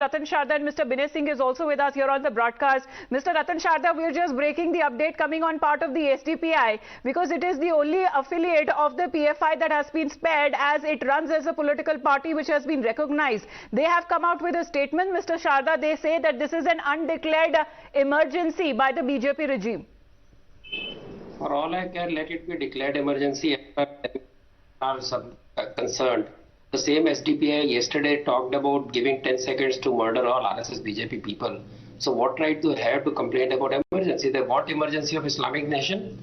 Ratan Sharda and Mr. Binay Singh is also with us here on the broadcast. Mr. Ratan Sharda, we're just breaking the update coming on part of the SDPI because it is the only affiliate of the PFI that has been spared as it runs as a political party which has been recognized. They have come out with a statement, Mr. Sharda. They say that this is an undeclared emergency by the BJP regime. For all I care, let it be declared emergency as far as concerned. The same SDPI yesterday talked about giving 10 seconds to murder all RSS BJP people. So what right do they have to complain about emergency? They want emergency of Islamic nation?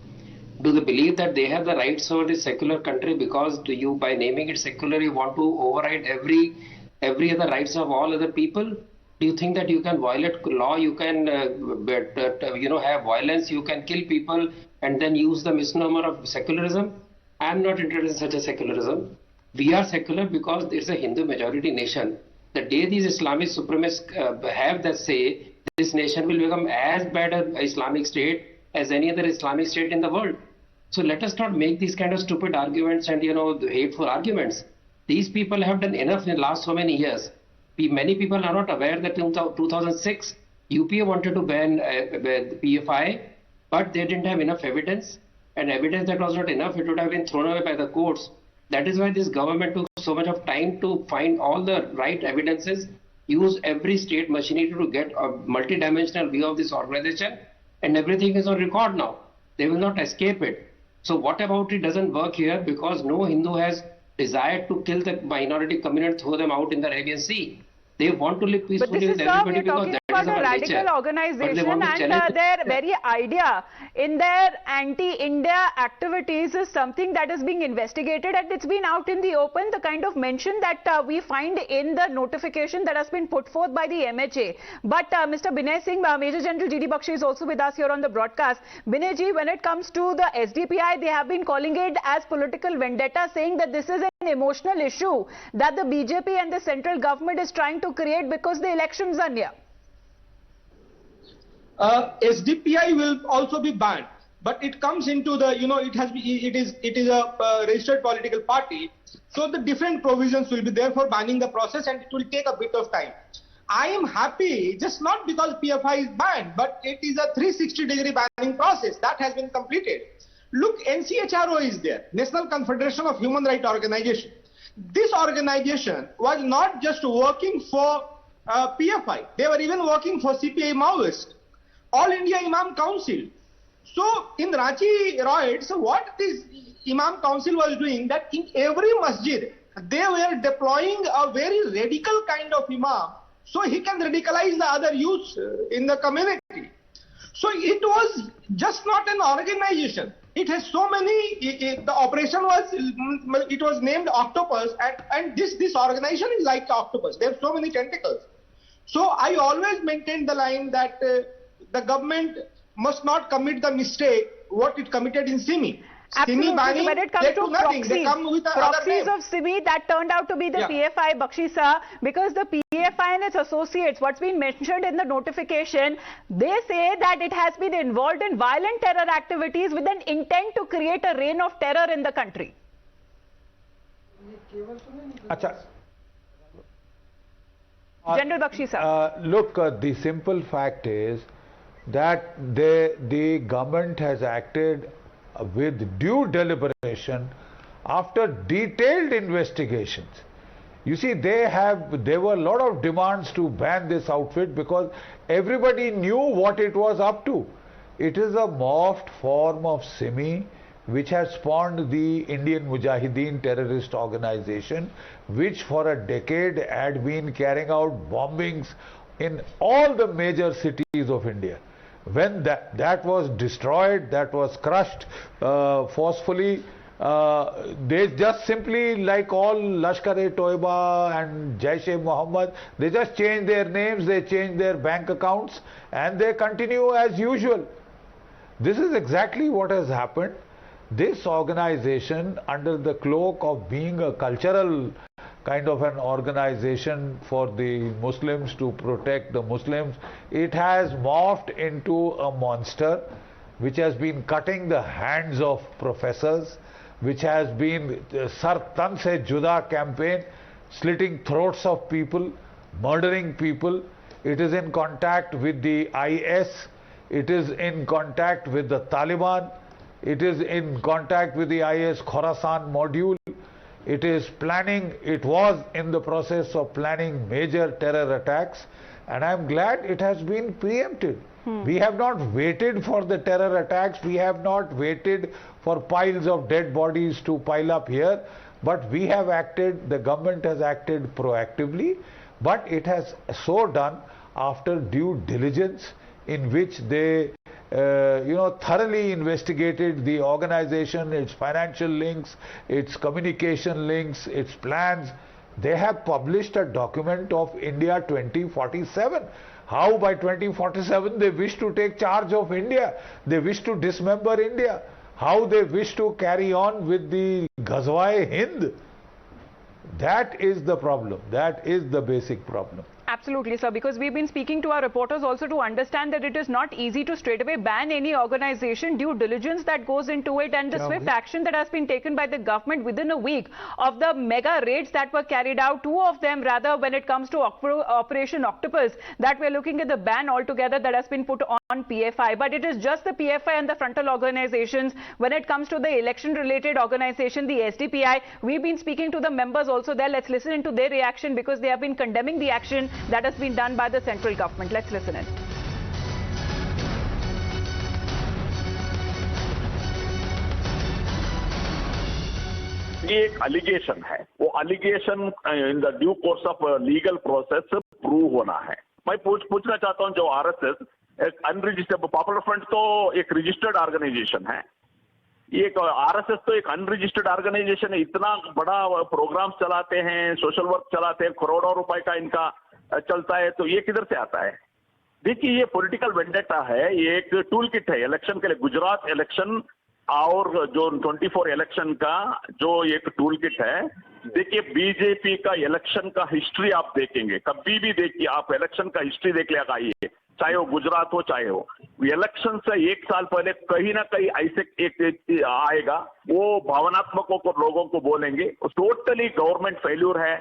Do they believe that they have the rights over this secular country because by naming it secular, you want to override every other rights of all other people? Do you think that you can violate law, you can have violence, you can kill people and then use the misnomer of secularism? I am not interested in such a secularism. We are secular because it's a Hindu majority nation. The day these Islamic supremacists have that say, this nation will become as bad an Islamic state as any other Islamic state in the world. So let us not make these kind of stupid arguments and hateful arguments. These people have done enough in the last so many years. Many people are not aware that in 2006, UPA wanted to ban PFI, but they didn't have enough evidence. And evidence that was not enough, it would have been thrown away by the courts. That is why this government took so much of time to find all the right evidences, use every state machinery to get a multidimensional view of this organization, and everything is on record now. They will not escape it. So what about it doesn't work here because no Hindu has desired to kill the minority community and throw them out in the Arabian Sea. They want to live peacefully with everybody because that is our nature. Radical organization and their very idea in their anti-India activities is something that is being investigated and it's been out in the open. The kind of mention that we find in the notification that has been put forth by the MHA. But Mr. Binay Singh, Major General GD Bakshi is also with us here on the broadcast. Binay ji, when it comes to the SDPI, they have been calling it as political vendetta, saying that this is an emotional issue that the BJP and the central government is trying to create because the elections are near. SDPI will also be banned, but it comes into the it is a registered political party, so the different provisions will be there for banning the process and it will take a bit of time. I am happy just not because PFI is banned, but it is a 360-degree banning process that has been completed. Look, NCHRO is there, National Confederation of Human Rights Organization. This organization was not just working for PFI, they were even working for CPI Maoist, All India Imam Council. So in Ranchi riots, what this Imam Council was doing, that in every masjid, they were deploying a very radical kind of Imam, so he can radicalize the other youths in the community. So it was just not an organization. It has so many, the operation was named Octopus, and this organization is like the octopus. There are so many tentacles. So I always maintain the line that the government must not commit the mistake what it committed in Simi. Absolutely. Banning, when it comes to proxies of Simi, that turned out to be the PFI, Bakshi sir, because the PFI and its associates, what's been mentioned in the notification, they say that it has been involved in violent terror activities with an intent to create a reign of terror in the country. General Bakshi sir. Look, the simple fact is that the government has acted with due deliberation after detailed investigations. You see, there were a lot of demands to ban this outfit because everybody knew what it was up to. It is a morphed form of Simi which has spawned the Indian Mujahideen terrorist organization, which for a decade had been carrying out bombings in all the major cities of India. When that was destroyed, that was crushed forcefully, they just simply, like all Lashkar-e-Toiba and Jaish-e-Mohammed, they just change their names, they change their bank accounts, and they continue as usual. This is exactly what has happened. This organization, under the cloak of being a cultural kind of an organization for the Muslims to protect the Muslims, it has morphed into a monster which has been cutting the hands of professors, which has been Sar Tan Se Juda campaign, slitting throats of people murdering people. It is in contact with the IS. It is in contact with the Taliban. It is in contact with the IS Khorasan module. It is planning, it was in the process of planning major terror attacks, and I am glad it has been preempted. We have not waited for the terror attacks, we have not waited for piles of dead bodies to pile up here, but we have acted, the government has acted proactively, but it has so done after due diligence in which they thoroughly investigated the organization, its financial links, its communication links, its plans. They have published a document of India 2047. How by 2047 they wish to take charge of India, they wish to dismember India, how they wish to carry on with the Ghazwa-e-Hind. That is the problem, that is the basic problem. Absolutely, sir, because we've been speaking to our reporters also to understand that it is not easy to straight away ban any organization, due diligence that goes into it, and the swift action that has been taken by the government within a week of the mega raids that were carried out, two of them rather, when it comes to Operation Octopus, that we're looking at the ban altogether that has been put on PFI. But it is just the PFI and the frontal organizations. When it comes to the election related organization, the SDPI, we've been speaking to the members also there. Let's listen into their reaction, because they have been condemning the action that has been done by the central government. Let's listen in. ये एक allegation है, वो allegation in the due course of legal process prove होना है। मैं पूछना चाहता हूं, जो आरएसएस एक अनरजिस्टर्ड, पॉपुलर फ्रंट तो एक रजिस्टर्ड ऑर्गेनाइजेशन है, ये आरएसएस तो एक अनरजिस्टर्ड ऑर्गेनाइजेशन है। इतना बड़ा प्रोग्राम चलाते हैं, सोशल वर्क चलाते हैं, करोड़ों रुपए का इनका चलता है, तो ये किधर से आता है? देखिए, ये पॉलिटिकल वेंडेटा है, ये एक टूल किट है इलेक्शन के लिए। गुजरात इलेक्शन और जो 24 इलेक्शन का जो एक टूल किट है। देखिए, बीजेपी का इलेक्शन का हिस्ट्री आप देखेंगे, कभी भी देखिए, आप इलेक्शन का हिस्ट्री देख लिया आइए, चाहे वो गुजरात हो चाहे हो, इलेक्शन से एक साल पहले कहीं ना कहीं ऐसे एक आएगा, वो भावनात्मकों को लोगों को बोलेंगे, टोटली गवर्नमेंट फेल्यूर है।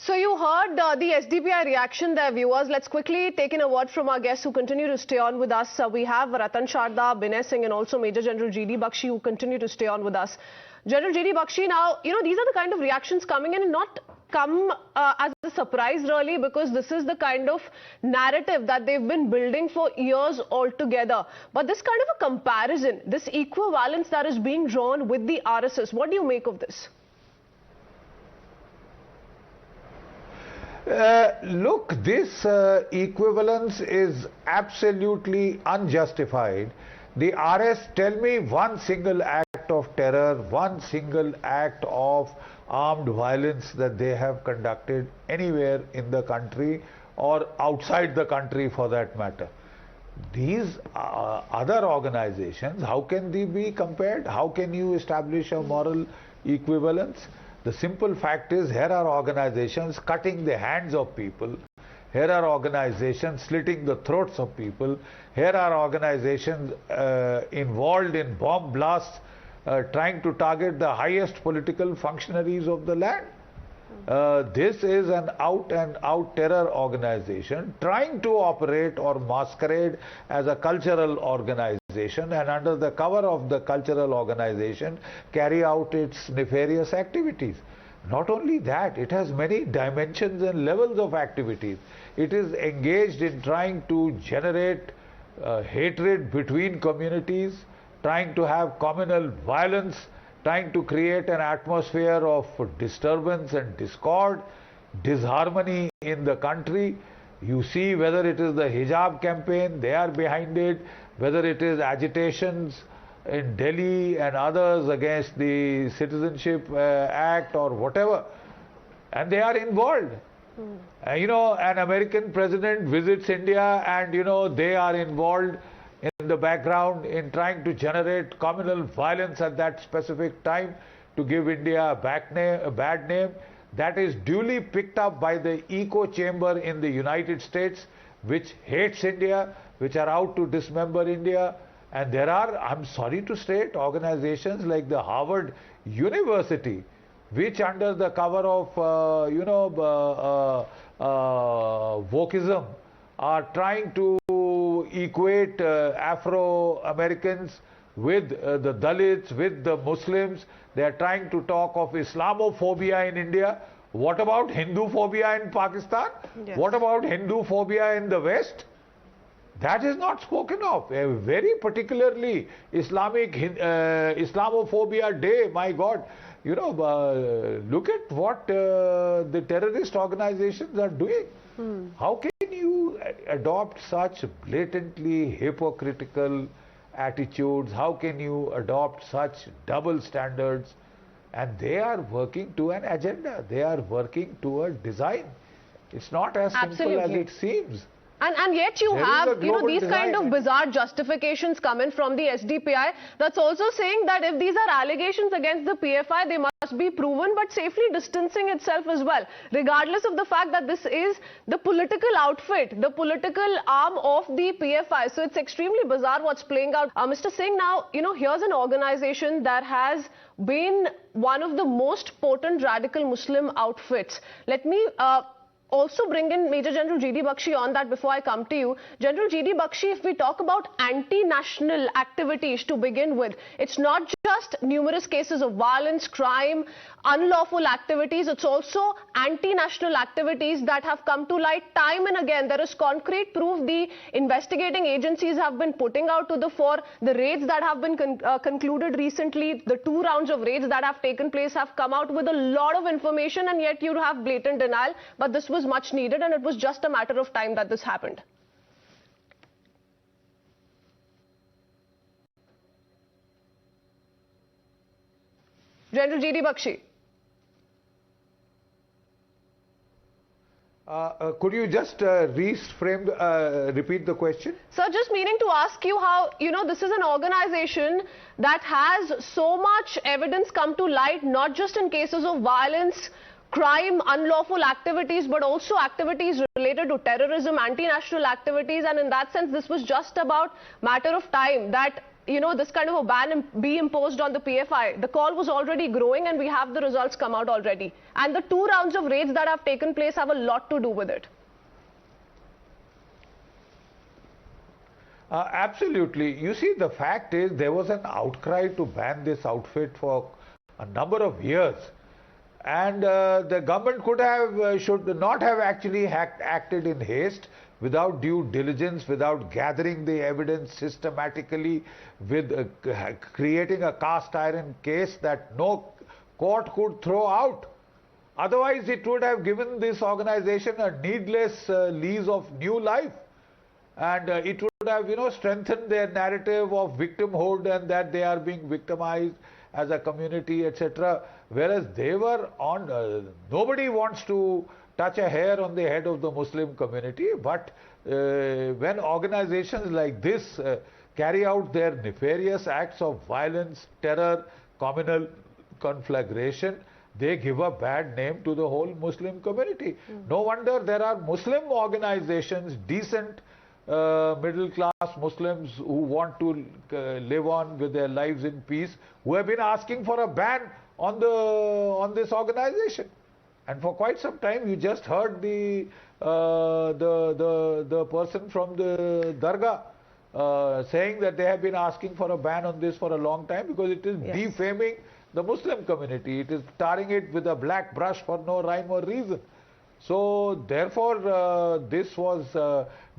So you heard the SDPI reaction there, viewers. Let's quickly take in a word from our guests who continue to stay on with us. We have Ratan Sharda, Binay Singh, and also Major General G.D. Bakshi, who continue to stay on with us. General G.D. Bakshi, now, these are the kind of reactions coming in and not come as a surprise really, because this is the kind of narrative that they've been building for years altogether. But this kind of a comparison, this equivalence that is being drawn with the RSS, what do you make of this? Look, this equivalence is absolutely unjustified. The RS, tell me one single act of terror, one single act of armed violence that they have conducted anywhere in the country or outside the country for that matter. These other organizations, how can they be compared? How can you establish a moral equivalence? The simple fact is, here are organizations cutting the hands of people, here are organizations slitting the throats of people, here are organizations involved in bomb blasts, trying to target the highest political functionaries of the land. This is an out-and-out terror organization trying to operate or masquerade as a cultural organization, and under the cover of the cultural organization carry out its nefarious activities. Not only that, it has many dimensions and levels of activities. It is engaged in trying to generate hatred between communities, trying to have communal violence, trying to create an atmosphere of disturbance and discord, disharmony in the country. You see, whether it is the hijab campaign, they are behind it, whether it is agitations in Delhi and others against the Citizenship Act or whatever, and they are involved. An American president visits India and they are involved in the background in trying to generate communal violence at that specific time to give India a bad name. That is duly picked up by the echo chamber in the United States, which hates India, which are out to dismember India. And there are, I'm sorry to state, organizations like the Harvard University, which under the cover of, wokeism are trying to equate Afro-Americans with the Dalits, with the Muslims. They are trying to talk of Islamophobia in India. What about Hindu-phobia in Pakistan? Yes. What about Hindu-phobia in the West? That is not spoken of. Very particularly Islamophobia Day, my God. Look at what the terrorist organizations are doing. How can you adopt such blatantly hypocritical attitudes? How can you adopt such double standards? And they are working to an agenda. They are working to a design. It's not as simple as it seems. And yet you have, these kind of bizarre justifications coming from the SDPI. That's also saying that if these are allegations against the PFI, they must be proven, but safely distancing itself as well, regardless of the fact that this is the political outfit, the political arm of the PFI. So it's extremely bizarre what's playing out. Mr. Singh, now, here's an organization that has been one of the most potent radical Muslim outfits. Let me also bring in Major General G.D. Bakshi on that before I come to you. General G.D. Bakshi, if we talk about anti-national activities to begin with, it's not just numerous cases of violence, crime, unlawful activities, it's also anti-national activities that have come to light time and again. There is concrete proof the investigating agencies have been putting out to the fore. The raids that have been concluded recently, the 2 rounds of raids that have taken place have come out with a lot of information, and yet you have blatant denial. But this was much needed, and it was just a matter of time that this happened. General G.D. Bakshi. Could you just repeat the question? Sir, just meaning to ask you how, this is an organization that has so much evidence come to light, not just in cases of violence, crime, unlawful activities, but also activities related to terrorism, anti-national activities, and in that sense, this was just about matter of time that, this kind of a ban be imposed on the PFI. The call was already growing, and we have the results come out already. And the 2 rounds of raids that have taken place have a lot to do with it. Absolutely. You see, the fact is there was an outcry to ban this outfit for a number of years. And the government should not have actually acted in haste, without due diligence, without gathering the evidence systematically, with creating a cast iron case that no court could throw out. Otherwise, it would have given this organization a needless lease of new life. And it would have, strengthened their narrative of victimhood and that they are being victimized as a community, etc. Whereas they were on, nobody wants to touch a hair on the head of the Muslim community, but when organizations like this carry out their nefarious acts of violence, terror, communal conflagration, they give a bad name to the whole Muslim community. No wonder there are Muslim organizations, decent middle-class Muslims who want to live on with their lives in peace, who have been asking for a ban on this organization. And for quite some time, you just heard the person from the Dargah saying that they have been asking for a ban on this for a long time because it is defaming the Muslim community. It is tarring it with a black brush for no rhyme or reason. So therefore, this was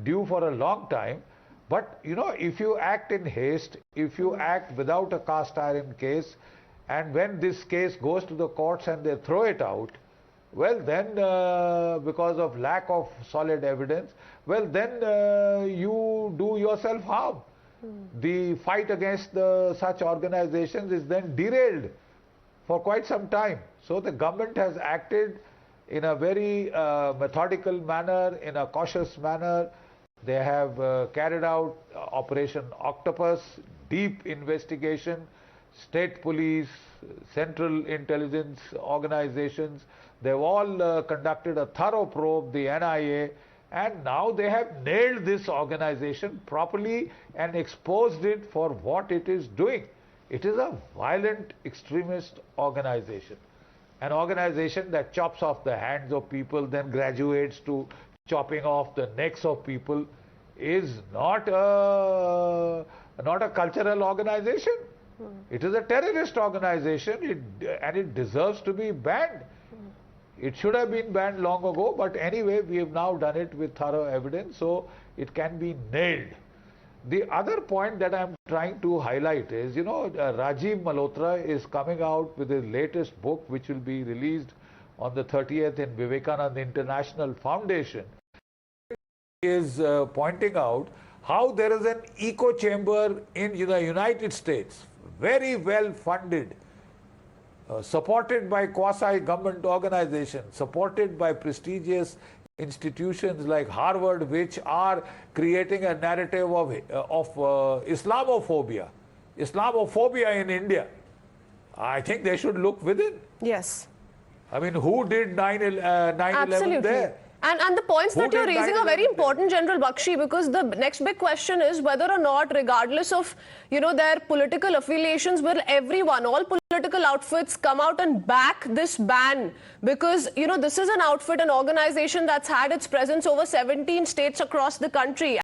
due for a long time. But, if you act in haste, if you act without a cast iron case, and when this case goes to the courts and they throw it out, well then, because of lack of solid evidence, well then you do yourself harm. The fight against such organizations is then derailed for quite some time. So the government has acted in a very methodical manner, in a cautious manner. They have carried out Operation Octopus, deep investigation, state police, central intelligence organizations. They've all conducted a thorough probe, the NIA, and now they have nailed this organization properly and exposed it for what it is doing. It is a violent extremist organization. an organization that chops off the hands of people, then graduates to chopping off the necks of people, is not a cultural organization. It is a terrorist organization, and it deserves to be banned. It should have been banned long ago, but anyway, we have now done it with thorough evidence, so it can be nailed. The other point that I'm trying to highlight is, Rajiv Malhotra is coming out with his latest book, which will be released on the 30th in Vivekananda International Foundation. He is pointing out how there is an echo chamber in the United States, very well funded, supported by quasi-government organizations, supported by prestigious institutions like Harvard, which are creating a narrative of Islamophobia in India. I think they should look within. Yes. I mean, who did 9/11 there? And the points that you're raising are very important, General Bakshi, because the next big question is whether or not, regardless of, their political affiliations, will everyone, all political outfits come out and back this ban? Because, this is an outfit, an organization that's had its presence over 17 states across the country.